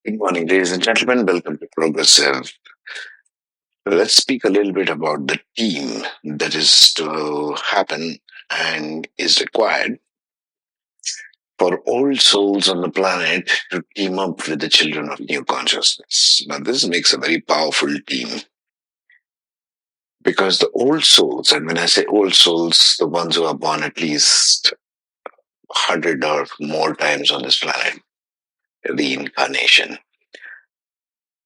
Good morning, ladies and gentlemen. Welcome to Progressive. Let's speak a little bit about the team that is to happen and is required for all souls on the planet to team up with the children of new consciousness. Now, this makes a very powerful team because the old souls, and when I say old souls, the ones who are born at least 100 or more times on this planet, reincarnation.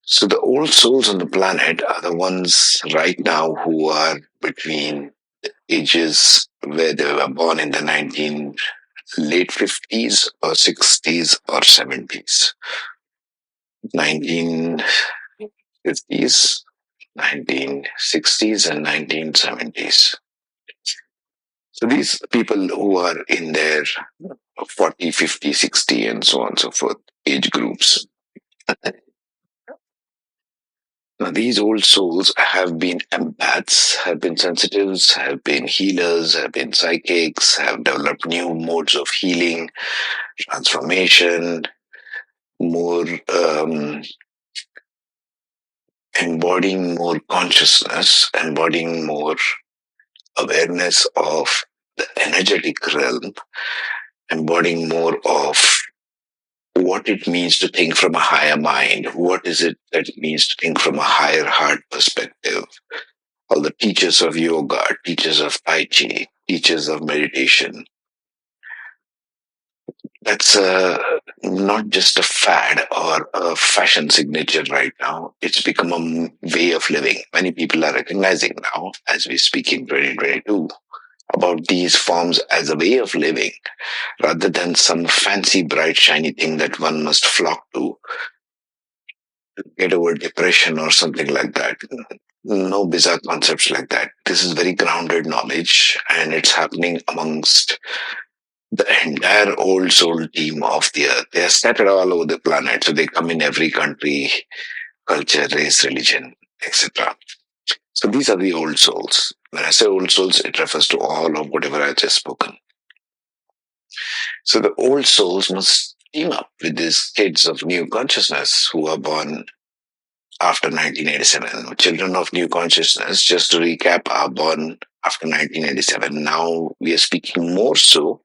So the old souls on the planet are the ones right now who are between ages where they were born in the late 50s or 60s or 70s. 1950s, 1960s and 1970s. So these people who are in their 40, 50, 60 and so on and so forth age groups. Now, these old souls have been empaths, have been sensitives, have been healers, have been psychics, have developed new modes of healing, transformation, more embodying more consciousness, embodying more awareness of the energetic realm, embodying more of what it means to think from a higher mind. What is it that it means to think from a higher heart perspective? All the teachers of yoga, teachers of Tai Chi, teachers of meditation. That's not just a fad or a fashion signature right now. It's become a way of living. Many people are recognizing now, as we speak in 2022, about these forms as a way of living rather than some fancy, bright, shiny thing that one must flock to get over depression or something like that. No bizarre concepts like that. This is very grounded knowledge, and it's happening amongst the entire old soul team of the earth. They are scattered all over the planet, so they come in every country, culture, race, religion, etc. So these are the old souls. When I say old souls, it refers to all of whatever I just spoken. So the old souls must team up with these kids of new consciousness who are born after 1987. Children of new consciousness, just to recap, are born after 1987. Now we are speaking more so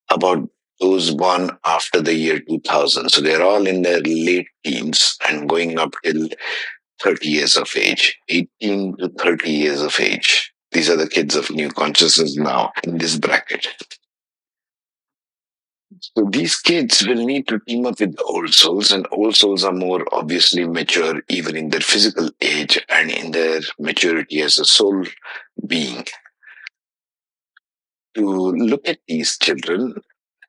about those born after the year 2000. So they're all in their late teens and going up till 30 years of age, 18 to 30 years of age. These are the kids of new consciousness now in this bracket. So these kids will need to team up with the old souls, and old souls are more obviously mature even in their physical age and in their maturity as a soul being. To look at these children,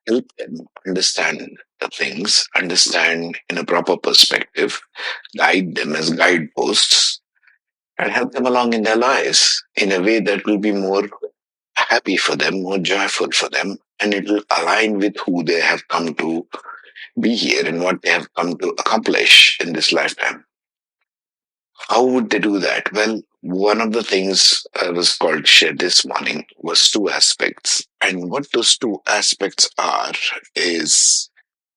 help them understand the things, understand in a proper perspective, guide them as guideposts, and help them along in their lives in a way that will be more happy for them, more joyful for them, and it will align with who they have come to be here and what they have come to accomplish in this lifetime. How would they do that? Well, one of the things I was called to share this morning was two aspects. And what those two aspects are is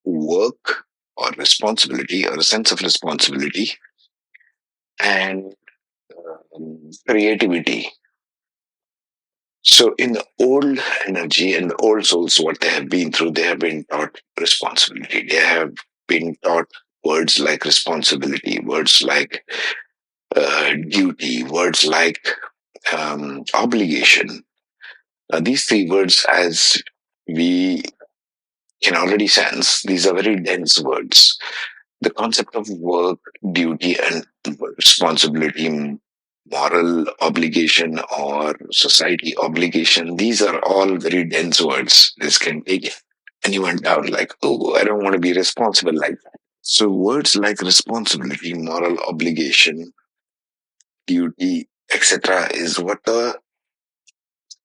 work or responsibility or a sense of responsibility and creativity. So, in the old energy and the old souls, what they have been through, they have been taught responsibility. They have been taught words like responsibility, words like duty, words like obligation. These three words, as we can already sense, these are very dense words. The concept of work, duty, and responsibility, moral obligation, or society obligation, these are all very dense words. This can take anyone down like, oh, I don't want to be responsible like that. So, words like responsibility, moral obligation, duty, etc., is what the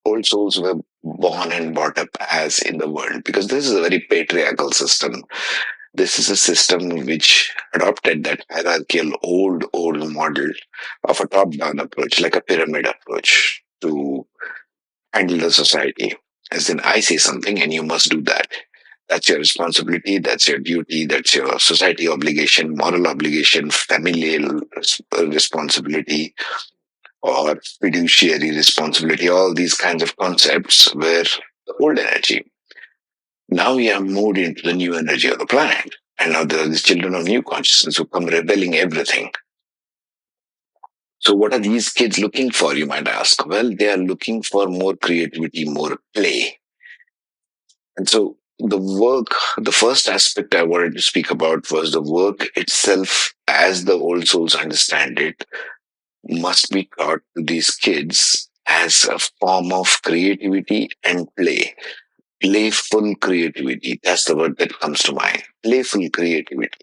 old souls were born and brought up as in the world, because this is a very patriarchal system. This is a system which adopted that hierarchical old model of a top-down approach, like a pyramid approach to handle the society. As in, I say something and you must do that. That's your responsibility, that's your duty, that's your society obligation, moral obligation, familial responsibility, or fiduciary responsibility, all these kinds of concepts were the old energy. Now we have moved into the new energy of the planet. And now there are these children of new consciousness who come rebelling everything. So, what are these kids looking for, you might ask? Well, they are looking for more creativity, more play. And so, the first aspect I wanted to speak about was the work itself, as the old souls understand it, must be taught to these kids as a form of creativity and play. Playful creativity. That's the word that comes to mind. Playful creativity.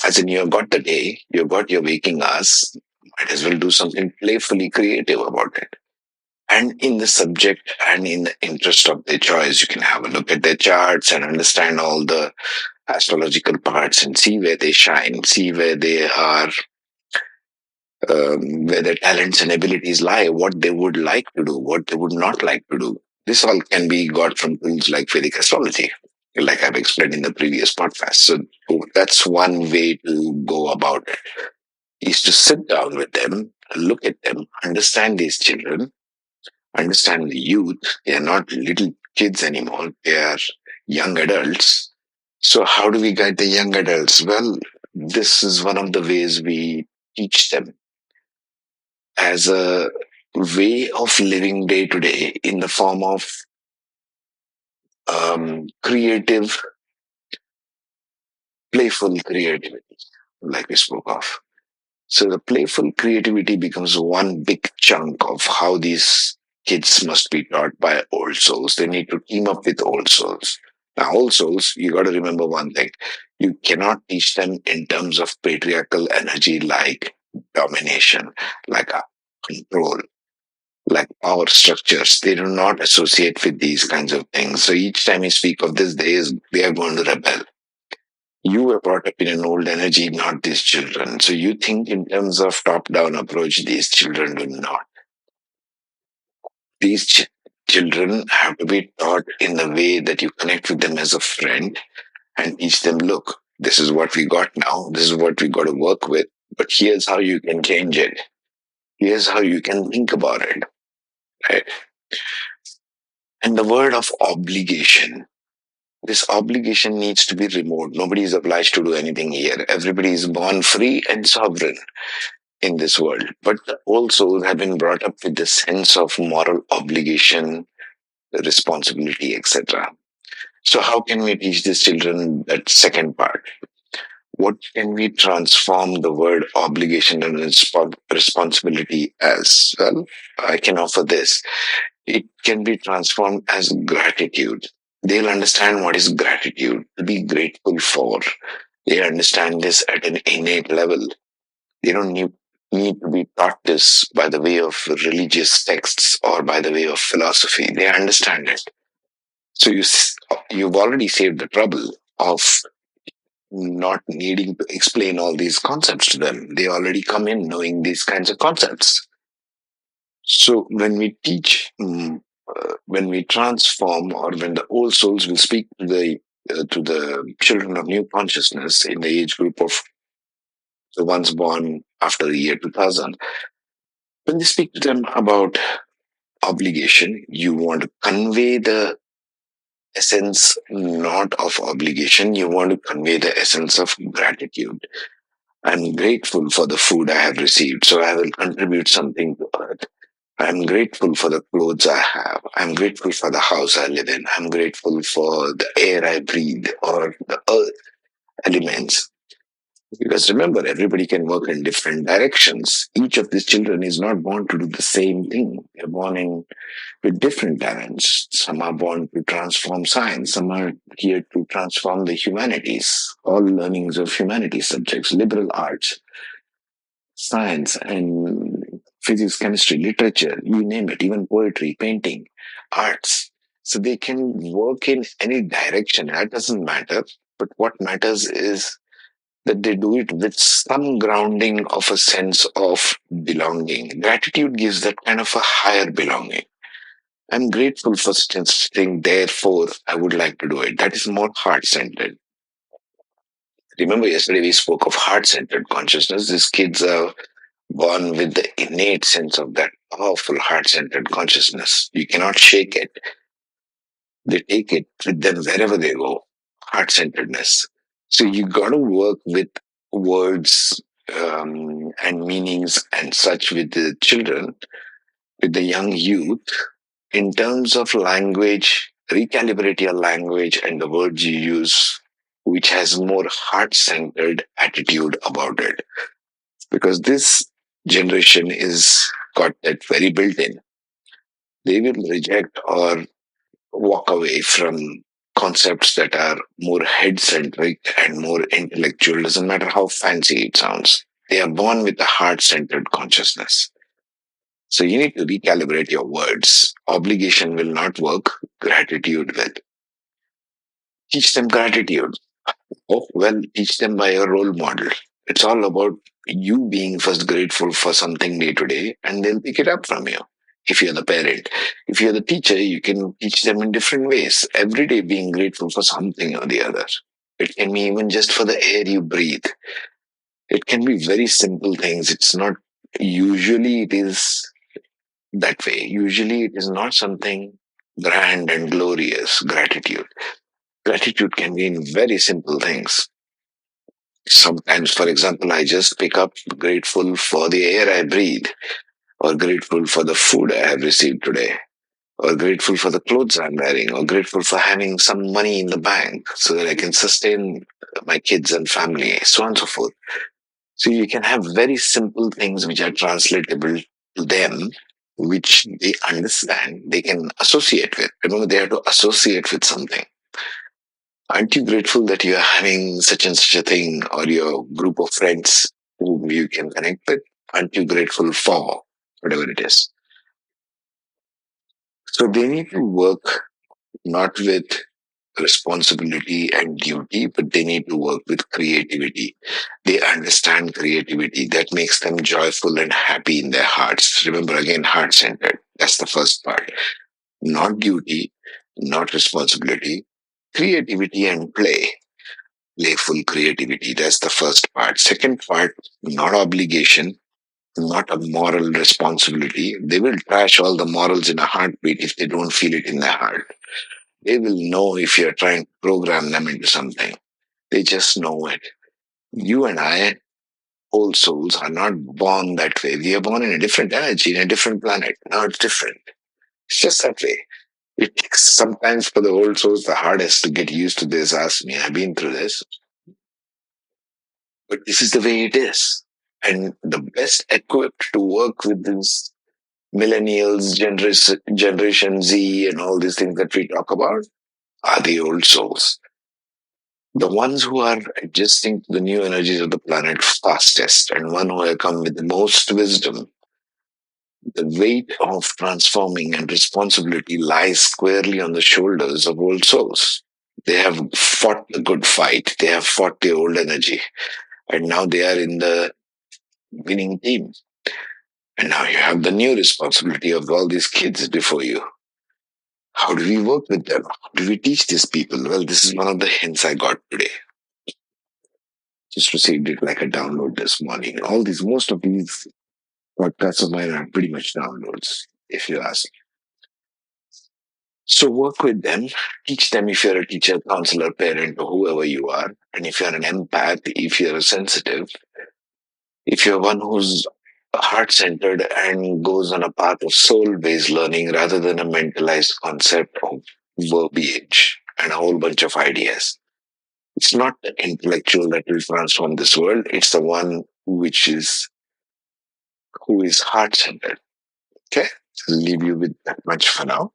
As in, you've got the day, you've got your waking hours, might as well do something playfully creative about it. And in the subject and in the interest of their choice, you can have a look at their charts and understand all the astrological parts and see where they shine, see where they are, where their talents and abilities lie, what they would like to do, what they would not like to do. This all can be got from tools like Vedic astrology, like I've explained in the previous podcast. So that's one way to go about it, is to sit down with them, look at them, understand these children, understand the youth. They are not little kids anymore. They are young adults. So how do we guide the young adults? Well, this is one of the ways we teach them as a way of living day to day in the form of creative, playful creativity, like we spoke of. So the playful creativity becomes one big chunk of how these kids must be taught by old souls. They need to team up with old souls. Now, old souls, you got to remember one thing. You cannot teach them in terms of patriarchal energy like domination, like control, like power structures. They do not associate with these kinds of things. So each time you speak of this, they are going to rebel. You were brought up in an old energy, not these children. So you think in terms of top-down approach, these children do not. These children have to be taught in the way that you connect with them as a friend and teach them, look, this is what we got now. This is what we got to work with. But here's how you can change it. Here's how you can think about it. Right? And the word of obligation. This obligation needs to be removed. Nobody is obliged to do anything here. Everybody is born free and sovereign in this world. But the old souls have been brought up with the sense of moral obligation, responsibility, etc. So how can we teach these children that second part? What can we transform the word obligation and responsibility as? Well, I can offer this. It can be transformed as gratitude. They'll understand what is gratitude, to be grateful for. They understand this at an innate level. They don't need to be taught this by the way of religious texts or by the way of philosophy. They understand it. So you've already saved the trouble of not needing to explain all these concepts to them. They already come in knowing these kinds of concepts. So when we teach, when we transform, or when the old souls will speak to the children of new consciousness in the age group of the ones born after the year 2000, when they speak to them about obligation, you want to convey the essence not of obligation, you want to convey the essence of gratitude. I'm grateful for the food I have received, so I will contribute something to earth. I'm grateful for the clothes I have. I'm grateful for the house I live in. I'm grateful for the air I breathe or the earth elements. Because remember, everybody can work in different directions. Each of these children is not born to do the same thing. They're born in with different talents. Some are born to transform science. Some are here to transform the humanities, all learnings of humanities subjects, liberal arts, science, and physics, chemistry, literature, you name it, even poetry, painting, arts. So they can work in any direction. That doesn't matter. But what matters is that they do it with some grounding of a sense of belonging. Gratitude gives that kind of a higher belonging. I'm grateful for such and such thing, therefore I would like to do it. That is more heart centered. Remember, yesterday we spoke of heart centered consciousness. These kids are born with the innate sense of that powerful heart centered consciousness. You cannot shake it. They take it with them wherever they go. Heart centeredness. So you got to work with words and meanings and such with the children, with the young youth, in terms of language, recalibrate your language and the words you use, which has more heart centered attitude about it. Because this generation is got that very built in. They will reject or walk away from concepts that are more head centric and more intellectual, doesn't matter how fancy it sounds. They are born with a heart centered consciousness. So you need to recalibrate your words. Obligation will not work, gratitude will. Teach them gratitude. Oh, well, teach them by a role model. It's all about you being first grateful for something day to day, and they'll pick it up from you. If you're the parent, if you're the teacher, you can teach them in different ways. Every day being grateful for something or the other. It can be even just for the air you breathe. It can be very simple things. It's not, usually it is that way. Usually it is not something grand and glorious, gratitude. Gratitude can be in very simple things. Sometimes, for example, I just pick up grateful for the air I breathe, or grateful for the food I have received today, or grateful for the clothes I'm wearing, or grateful for having some money in the bank so that I can sustain my kids and family, so on and so forth. So you can have very simple things which are translatable to them, which they understand, they can associate with. Remember, they have to associate with something. Aren't you grateful that you're having such and such a thing, or your group of friends whom you can connect with? Aren't you grateful for whatever it is? So they need to work not with responsibility and duty, but they need to work with creativity. They understand creativity that makes them joyful and happy in their hearts. Remember, again, heart centered. That's the first part. Not duty, not responsibility, creativity and play. Playful creativity. That's the first part. Second part, not obligation, not a moral responsibility. They will trash all the morals in a heartbeat if they don't feel it in their heart. They will know if you're trying to program them into something. They just know it. You and I, old souls, are not born that way. We are born in a different energy, in a different planet. Now it's different. It's just that way. It takes sometimes for the old souls the hardest to get used to this. Ask me, I've been through this. But this is the way it is. And the best equipped to work with these millennials, Generation Z, and all these things that we talk about are the old souls. The ones who are adjusting to the new energies of the planet fastest, and one who have come with the most wisdom. The weight of transforming and responsibility lies squarely on the shoulders of old souls. They have fought the good fight. They have fought the old energy. And now they are in the winning team. And now you have the new responsibility of all these kids before you. How do we work with them? How do we teach these people? Well, this is one of the hints I got today. Just received it like a download this morning. Most of these podcasts of mine are pretty much downloads, if you ask. So work with them, teach them if you're a teacher, counselor, parent, or whoever you are. And if you're an empath, if you're a sensitive, if you're one who's heart centered and goes on a path of soul based learning rather than a mentalized concept of verbiage and a whole bunch of ideas. It's not the intellectual that will transform this world, it's the one who is heart centered. Okay? I'll leave you with that much for now.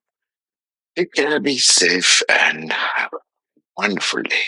Take care, be safe, and have a wonderful day.